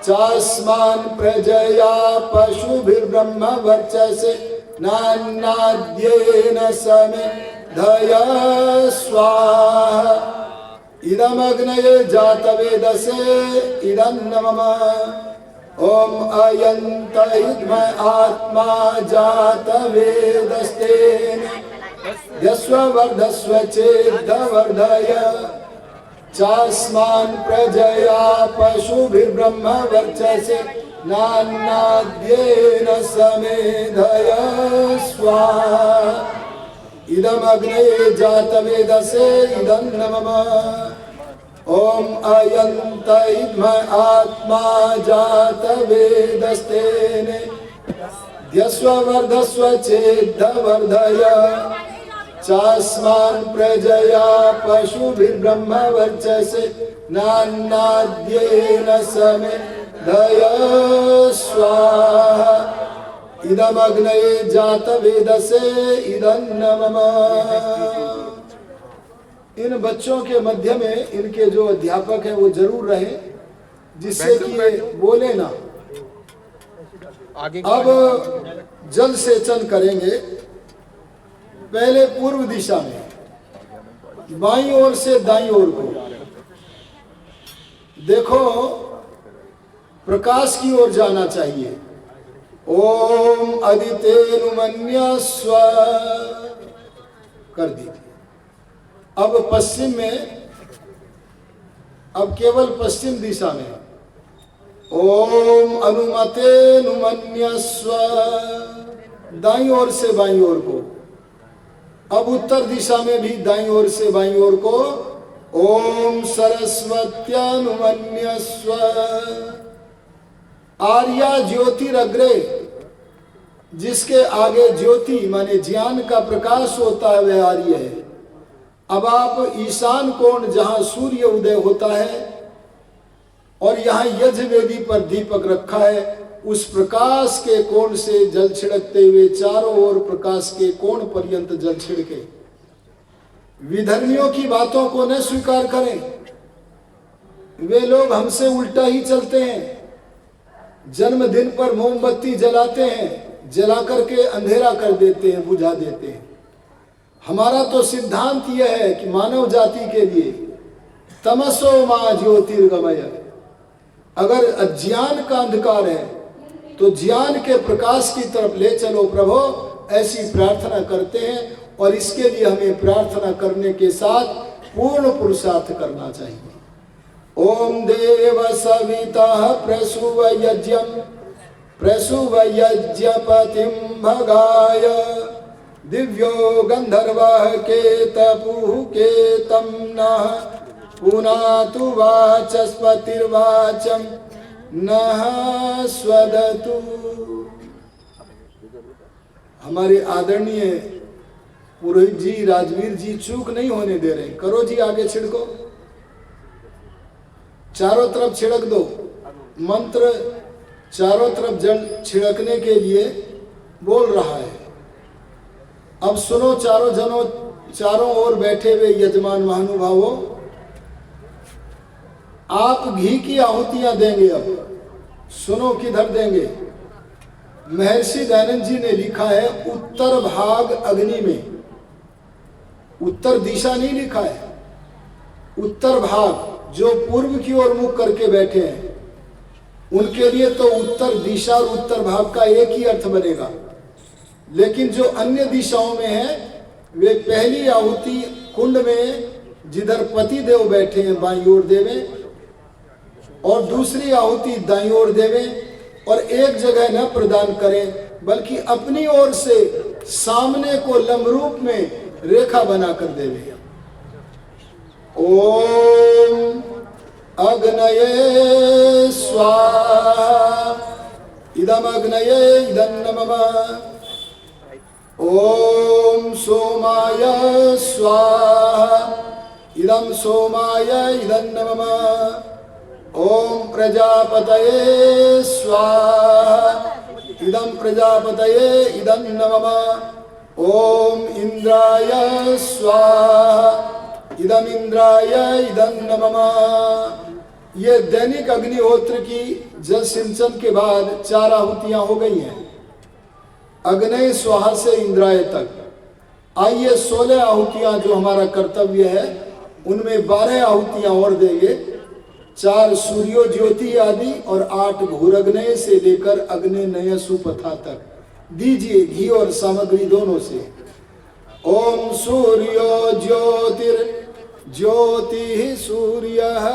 चास्मान् प्रजया पशुभिर्ब्रह्म वर्चसे नान्नाद्येन समेधय स्वाहा इदमग्नये जातवेदसे इदन्नमम ओम अयंत इद्म आत्मा जातवेदस्तेन यस्वर्धस्व चेद्वर्धय चास्मान् प्रजया पशुभिर्ब्रह्म वर्चसे नान्नाद्येन समेधय स्वाहा इदमग्नये जातवेदसे इदन्नमम ओम अयंत इद्म आत्मा जातवेदस्तेन यस्वर्धस्व चेद्वर्धय चास्मान् प्रजया पशुभिर्ब्रह्म वर्चसे नान्नाद्येन समेधय स्वाहा इदमग्नये जातवेदसे इदन्नमम। इन बच्चों के मध्य में इनके जो अध्यापक हैं वो जरूर रहे, जिससे कि ये बोले ना। अब जल सेचन करेंगे। पहले पूर्व दिशा में बाईं ओर से दाईं ओर को देखो, प्रकाश की ओर जाना चाहिए। ओम अदितेनुमन्यस्व कर दीजिए। अब पश्चिम में, अब केवल पश्चिम दिशा में ओम अनुमतेनुमन्यस्व दाईं ओर से बाईं ओर को। अब उत्तर दिशा में भी दाईं ओर से बाईं ओर को ओम सरस्वत्यानुमन्यस्व आर्या ज्योतिरग्रे, जिसके आगे ज्योति माने ज्ञान का प्रकाश होता है वह आर्य है। अब आप ईशान कोण जहां सूर्य उदय होता है और यहाँ यज्ञ वेदी पर दीपक रखा है, उस प्रकाश के कोण से जल छिड़कते हुए चारों ओर प्रकाश के कोण पर्यंत जल छिड़के। विधर्मियों की बातों को न स्वीकार करें। वे लोग हमसे उल्टा ही चलते हैं। जन्मदिन पर मोमबत्ती जलाते हैं, जला करके अंधेरा कर देते हैं, बुझा देते हैं। हमारा तो सिद्धांत यह है कि मानव जाति के लिए तमसो मां ज्योतिर्गमय, अगर अज्ञान का अंधकार है तो ज्ञान के प्रकाश की तरफ ले चलो प्रभु, ऐसी प्रार्थना करते हैं। और इसके लिए हमें प्रार्थना करने के साथ पूर्ण पुरुषार्थ करना चाहिए। ओम देव सवितः प्रसुवयज्ञपतिं भगाय दिव्यो गंधर्वः केतपुः केतं नः पुनातु वाचस्पतिर्वाचं नः स्वदतु। हमारे आदरणीय पुरोहित जी, राजवीर जी चूक नहीं होने दे रहे। करो जी, आगे छिड़को, चारों तरफ छिड़क दो। मंत्र चारों तरफ जल छिड़कने के लिए बोल रहा है। अब सुनो चारों जनों, चारों ओर बैठे हुए यजमान महानुभावों, आप घी की आहुतियां देंगे। अब सुनो किधर देंगे। महर्षि दयानंद जी ने लिखा है उत्तर भाग अग्नि में, उत्तर दिशा नहीं लिखा है, उत्तर भाग। जो पूर्व की ओर मुख करके बैठे हैं उनके लिए तो उत्तर दिशा और उत्तर भाग का एक ही अर्थ बनेगा। लेकिन जो अन्य दिशाओं में है वे पहली आहुति कुंड में जिधर पति देव बैठे हैं बाईं ओर देवें, और दूसरी आहुति दाईं ओर देवें। और एक जगह न प्रदान करें बल्कि अपनी ओर से सामने को लंबरूप में रेखा बनाकर देवें। ओम अग्नये स्वाहा इदम अग्नये इदन्नमम। ओम सोमाय स्वाहा इदं सोमाय इदन्नमम। ओम प्रजापतये स्वाहा इदं प्रजापतये इदन्नमम। ओम इंद्राय स्वाहा इदं इंद्राय इदन्नमम। ये दैनिक अग्निहोत्र की जल सिंचन के बाद 4 आहुतियां हो गई हैं, अग्नय स्वाहा से इंद्राय तक। आइए 16 आहुतियां जो हमारा कर्तव्य है उनमें 12 आहुतियां और देंगे। 4 सूर्यो ज्योति आदि और 8 भूरग्नय से लेकर अग्निनय सुपथा तक दीजिए, घी और सामग्री दोनों से। ओम सूर्यो ज्योतिर ज्योति सूर्यः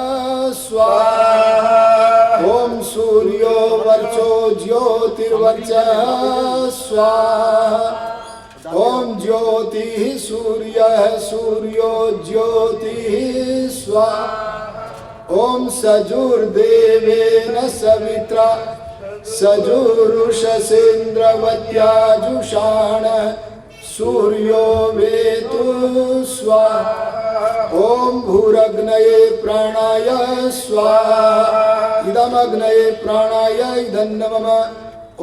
स्वाहा। ओम सूर्यो वर्चो ज्योतिर्वर्चः स्वाहा। ओम ज्योति सूर्यः सूर्यो ज्योतिः स्वाहा। ओम सजुर्देवेन सवित्रा सजुरुषसेन्द्रवत्याजुषाण सूर्यो वेतु स्वाहा। ओम भूरग्नये प्राणाय स्वाहा। इदमग्नये प्राणाय इदं नमः।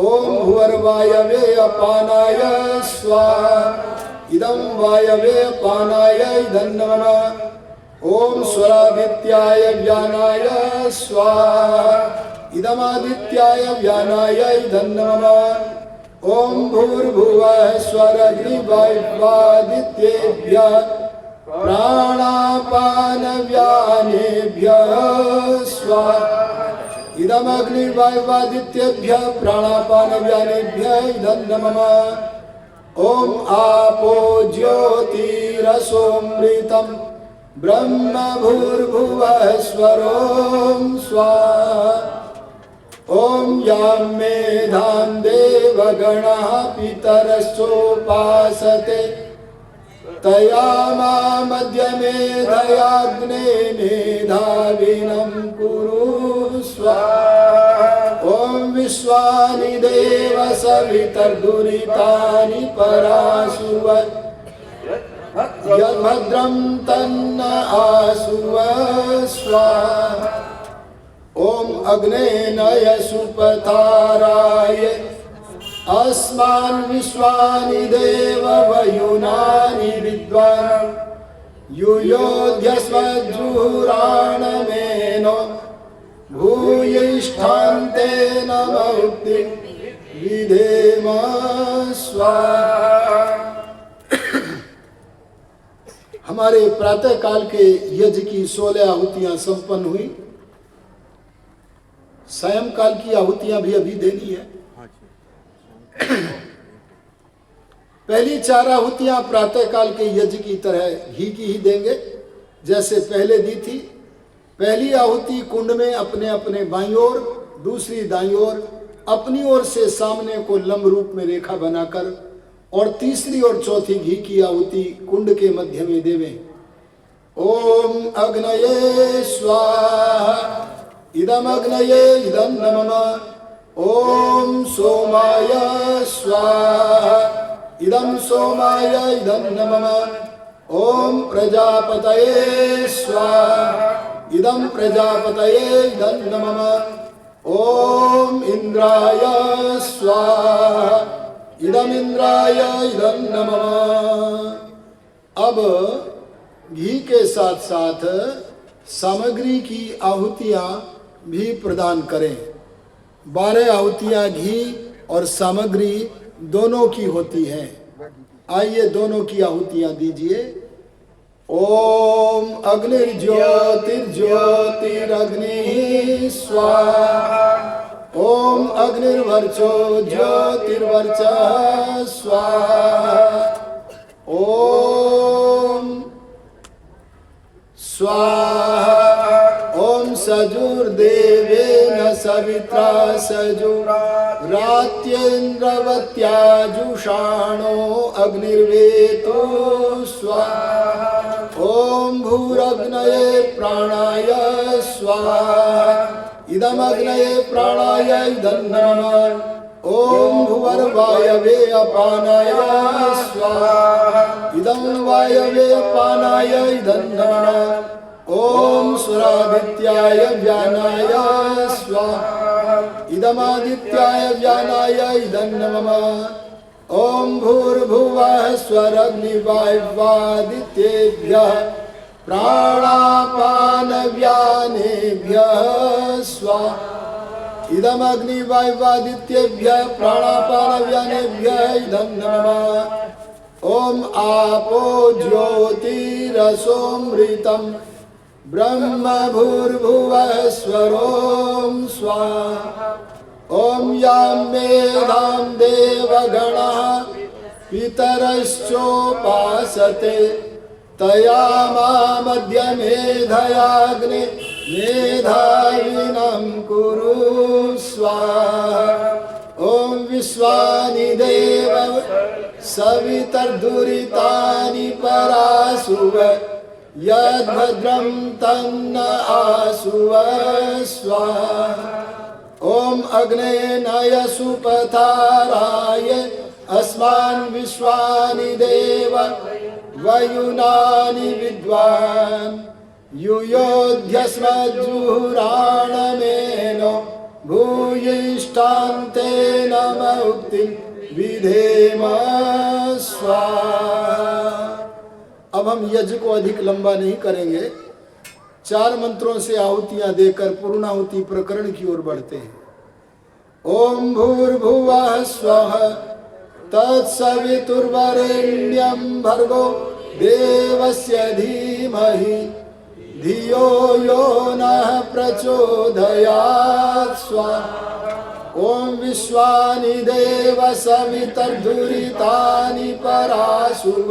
ओम भुवर्वायवे अपानाय स्वाहा। इदं वायवे अपानाय इदं नमः। ओम स्वरादित्याय व्यानाय स्वाहा। इदमादित्याय व्यानाय इदं नमः। ओम भूर्भुवः स्वरग्निवायुवादित्येभ्यः प्राणापानव्यानेभ्यः स्वाहा। इदमग्निवायुवादित्येभ्यः प्राणापानव्यानेभ्यः इदं नमः। ओम आपो ज्योतिरसोमृतं ब्रह्म भूर्भुवः स्वरों स्वाहा। ओम यां मेधां देवगणः पितरश्चोपासते तया मध्यमेधयाग्ने मेधाविनं कुरु स्वाहा। ओम विश्वानि देव सवितर्दुरितानि पराशुव यद्भद्रं तन्न आशुव स्वाहा। ओम अग्नेनय सुपथाराय अस्मान् विश्वानि देव वयुनानि विद्वान् युयोध्यस्मज्जुहुराणमेनो भूयिष्ठान्तेन मुक्तिं विधेम स्वाहा। हमारे प्रातः काल के यज्ञ की 16 आहुतियां संपन्न हुई। सायंकाल की आहुतियां भी अभी देनी है। पहली 4 आहुतियां प्रातः काल के यज्ञ की तरह घी की ही देंगे जैसे पहले दी थी। पहली आहुति कुंड में अपने अपने बाईं ओर, दूसरी दाईं ओर, अपनी ओर से सामने को लंब रूप में रेखा बनाकर, और तीसरी और चौथी घी की आहुति कुंड के मध्य में देवें। ओम अग्नये स्वाहा। इदमग्नये इदं नमः। ओम सोमाय स्वाहा। इदं सोमाय इदं नमः। ओम प्रजापतये स्वाहा। इदं प्रजापतये इदं नमः। ओम इंद्राय स्वाहा। इदं इंद्राय इदं नमः। अब घी के साथ साथ सामग्री की आहुतियां भी प्रदान करें। 12 आहुतियां घी और सामग्री दोनों की होती हैं। आइए दोनों की आहुतियां दीजिए। ओम अग्निर्ज्योतिर्ज्योतिरग्निः स्वाहा। ओम अग्निर्वर्चो ज्योतिर्वर्चः स्वाहा। ओम स्वाहा। ओम सजुर्देवेन सवित्रा सजुरात्येन्द्रवत्याजुषाणो अग्निर्वेतो स्वाहा। ओम भूरग्नये प्राणाय स्वाहा। इदमग्नये प्राणाय इदं नमः। ओम भुवर्वायवे अपानाय स्वाहा। इदं वायवे अपानाय इदं नमः। ओम सुरादित्याय व्यानाय स्वाहा। इदमादित्याय व्यानाय इदं नमः। ओम भूर्भुवः स्वरग्निवायुवादित्येभ्यः प्राणापानव्यानेभ्यः स्वाहा। इदमग्निवायुवादित्येभ्यः प्राणापानव्यानेभ्यः इदं नमः। ओम आपो ज्योतिरसोमृतं ब्रह्म भूर्भुवः स्वरों स्वाहा। ओम यां मेधां देवगणः पितरश्चोपासते तयामामद्य मेधयाग्ने मेधाविनं कुरु स्वाहा। ओम विश्वानि देव सवितर्दुरितानि परासुव यद्भद्रं तन्न आसुव स्वाहा। ओम अग्ने नय सुपथाराय अस्मान् विश्वानि देव वयुनानि विद्वान् युयोध्यस्मज्जुहुराणमेनो भूयिष्ठान्ते नम उक्तिं विधेम स्वाहा। अब हम यज्ञ को अधिक लंबा नहीं करेंगे, 4 मंत्रों से आहुतियां देकर पूर्णाहुति प्रकरण की ओर बढ़ते हैं। ओम भूर्भुवः स्वः तत्सवितुर्वरेण्यं भर्गो देवस्य धीमहि धियो यो नः प्रचोदयात् स्वाहा। ओम विश्वानि देव सवितर्दुरितानि परासुव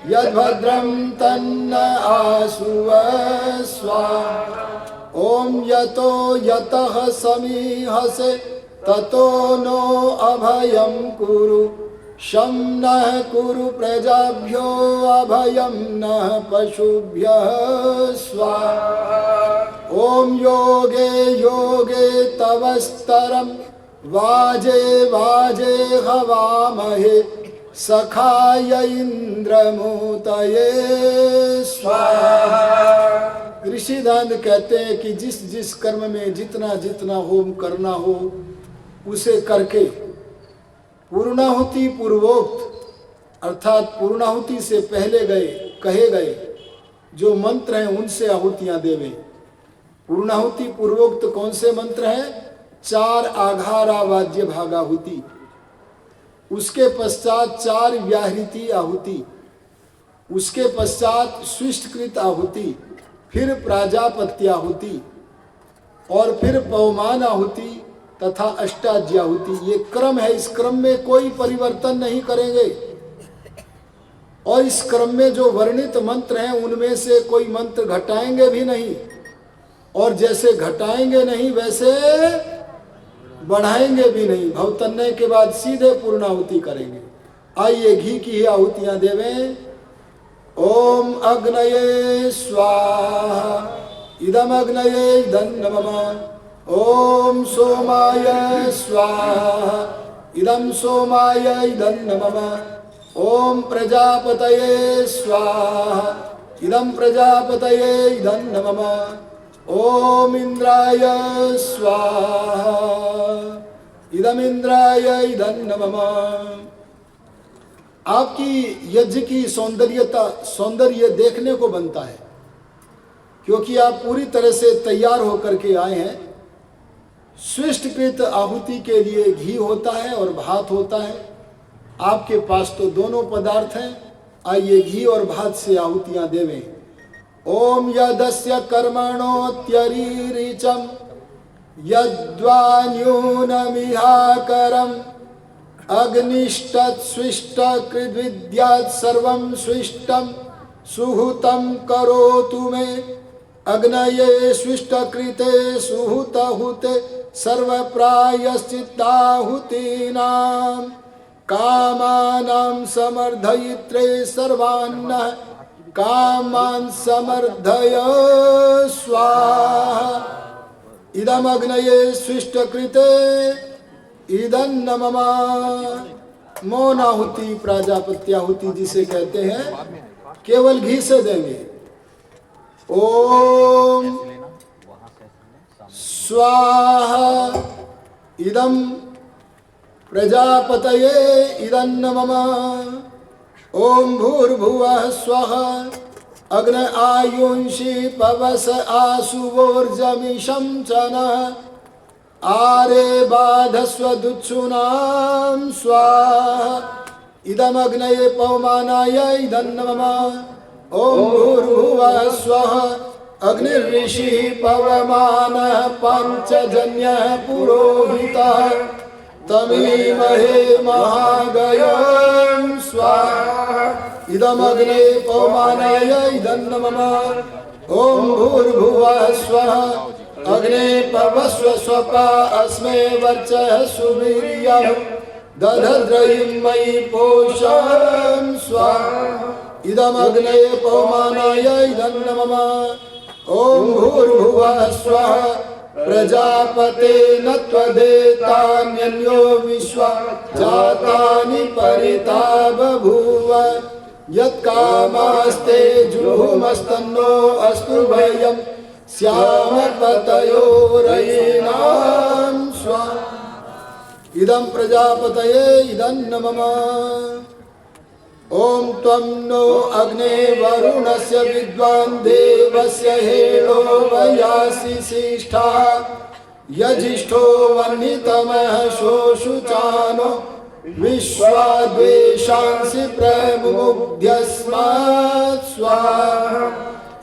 यद्भद्रं तन्न आसुव स्वाहा। ओम यतो यतः समीहसे ततो नो अभयं कुरु शं नः कुरु प्रजाभ्यो अभयं नः पशुभ्यः स्वाहा। ओम योगे योगे तवस्तरं वाजे वाजे हवामहे सखाय इंद्रमूतये स्वाहा। ऋषिदान कहते हैं कि जिस जिस कर्म में जितना जितना होम करना हो उसे करके पूर्णाहुति पूर्वोक्त अर्थात पूर्णाहुति से पहले गए कहे गए जो मंत्र हैं उनसे आहुतियां देवे। पूर्णाहुति पूर्वोक्त कौन से मंत्र हैं? 4 आघारा वाद्य भागाहुति, उसके पश्चात 4 व्याहृति आहुति, उसके पश्चात स्विष्टकृत आहुति, फिर प्राजापत्याहुति और फिर पवमान आहुति तथा अष्टाध्याहुति। ये क्रम है, इस क्रम में कोई परिवर्तन नहीं करेंगे। और इस क्रम में जो वर्णित मंत्र हैं उनमें से कोई मंत्र घटाएंगे भी नहीं, और जैसे घटाएंगे नहीं वैसे बढ़ाएंगे भी नहीं। भवतन्नय के बाद सीधे पूर्णाहुति करेंगे। आइए घी की ही आहुतियां देवें। ओम अग्नये स्वाहा इदम अग्नये इदं नमः। ओम सोमाय स्वाहा इदं सोमाय इदं नमः। ओम प्रजापतये स्वाहा इदं प्रजापतये इदं नमः। ओम इंद्राय स्वाहा इदं इंद्राय इदं नमः। आपकी यज्ञ की सौंदर्य देखने को बनता है, क्योंकि आप पूरी तरह से तैयार होकर के आए हैं। स्विष्टकृत आहुति के लिए घी होता है और भात होता है। आपके पास तो दोनों पदार्थ हैं। आइए घी और भात से आहुतियां देवें। ओम यदस्य कर्मणोत्यरीरिचं यद्वान्यूनमिहाकरम् अग्निष्टत्स्विष्टकृद्विद्यात् सर्वं स्विष्टं सुहुतं करोतु मे। अग्नये स्विष्टकृते सुहुतहुते सर्वप्रायश्चित्ताहुतीनां कामानां समर्धयित्रे सर्वान्नः कामान् समर्धय स्वाहा। इदमग्नये स्विष्टकृते इदं नमः। मौनाहुति प्राजापत्याहुति जिसे कहते हैं केवल घी से देंगे। ओम स्वाहा इदं प्रजापतये इदं नमः। ओम भूर्भुवः स्वः अग्न आयुंषि पवस आसुवोर्जमिषं च नः आरे बाधस्व दुत्सुनां स्वाहा इदमग्नये पवमानाय इदन्नमः ॐ भूर्भुवः स्वः अग्निर्ऋषिः पवमानः पञ्चजन्यः पुरोहितः तमीमहे महागयं स्वाहा इदमग्नये पवमानाय इदन्नमः ॐ भूर्भुवः स्वः अग्ने पवस्व स्वपा अस्मै वर्चः सुवीर्यं दधद्रयिं मयि पोषं स्वाहा इदमग्नये पवमानाय इदन्नमः ॐ भूर्भुवः स्वः प्रजापते न त्वदेतान्यन्यो विश्वा जातानि परिता बभूव यत्कामास्ते जुहुमस्तन्नो अस्तु भयम् श्यामपतयोरयीनां स्वाहा इदं प्रजापतये इदन्नमः ॐ त्वं नो अग्ने वरुणस्य विद्वान् देवस्य हेळो वयासि सिष्ठः यजिष्ठो वह्नितमः शोषुचानो विश्वाद्वेषांसि प्रमुग्ध्यस्मात् स्वाहा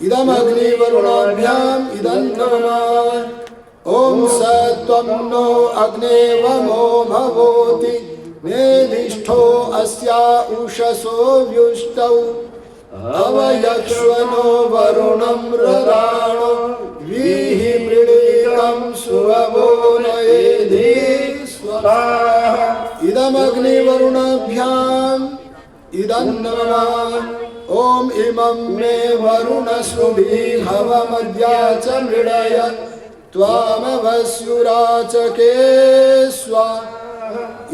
इदमग्निवरुणाभ्याम् इदन्नमः ॐ स त्वं नो अग्ने वमो भवोति नेदिष्ठो अस्या उषसो व्युष्टौ अवयक्ष्वनो वरुणं रराणो वीहि मृळीकं सुववो नयेधि स्वाहा इदमग्निवरुणाभ्याम् इदन्नमः ॐ इमं मे वरुणस्रुभिः हवमद्या च मृडय त्वामवस्युराचके स्वाहा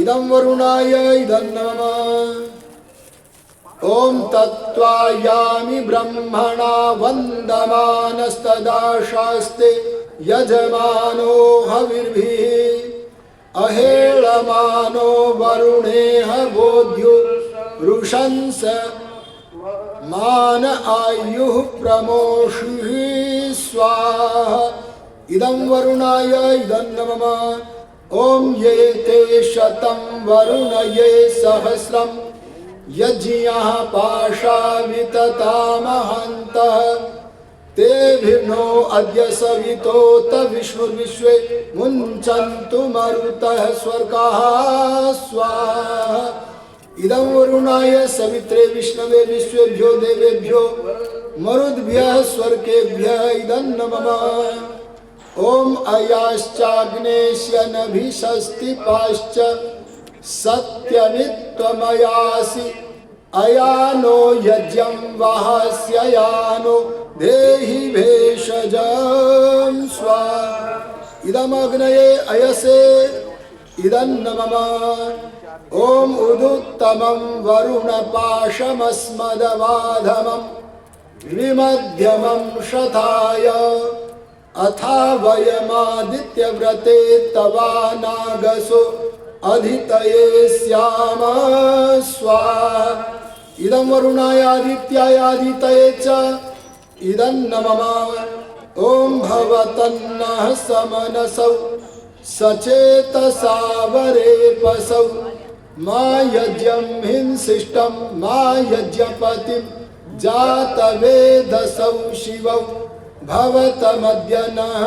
इदं वरुणाय इदन्नमः ॐ तत्त्वायामि ब्रह्मणा वन्दमानस्तदा शास्ते यजमानो हविर्भिः अहेळमानो वरुणेह बोध्युरुषंस मान आयुः प्रमोषुः स्वाहा इदं वरुणाय इदन्नमः ॐ ये ते शतं वरुण ये सहस्रं यज्ञः पाशा विततामहन्तः तेभिर्नो अद्य सवितोत विष्णुर्विश्वे मुञ्चन्तु मरुतः स्वर्गाः स्वाहा इदं वरुणाय सवित्रे विष्णवे विश्वेभ्यो देवेभ्यो मरुद्भ्यः स्वर्गेभ्यः इदन्नमः ॐ अयाश्चाग्नेस्य नभिषस्ति पाश्च सत्यमित्त्वमयासि अयानो यज्ञं वहास्ययानो देहि भेषजं स्वाहा इदमग्नये अयसे इदन्नमः ॐ उदुत्तमं वरुणपाशमस्मदवाधमं विमध्यमं शताय अथा वयमादित्यव्रते तवानागसो अधितये स्याम स्वाहा इदं वरुणाय आदित्याय आदितये च इदन्नमः ॐ भवतन्नः समनसौ सचेतसा वरेपसौ मा यज्ञं हिंसिष्टं मा यज्ञपतिं जातवेदसौ शिवौ भवतमद्य नः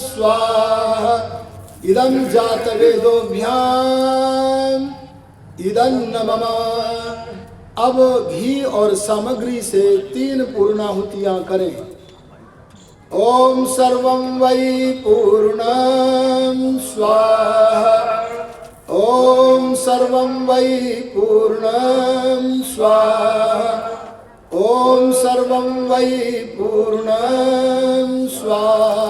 स्वाहा इदं जातवेदोभ्याम् इदन्नमः अब घी और सामग्री से 3 पूर्णाहुतियां करें। ओम सर्वं वै पूर्णं स्वाहा ओम सर्वं वै पूर्णं स्वाहा ओम सर्वं वै पूर्णं स्वाहा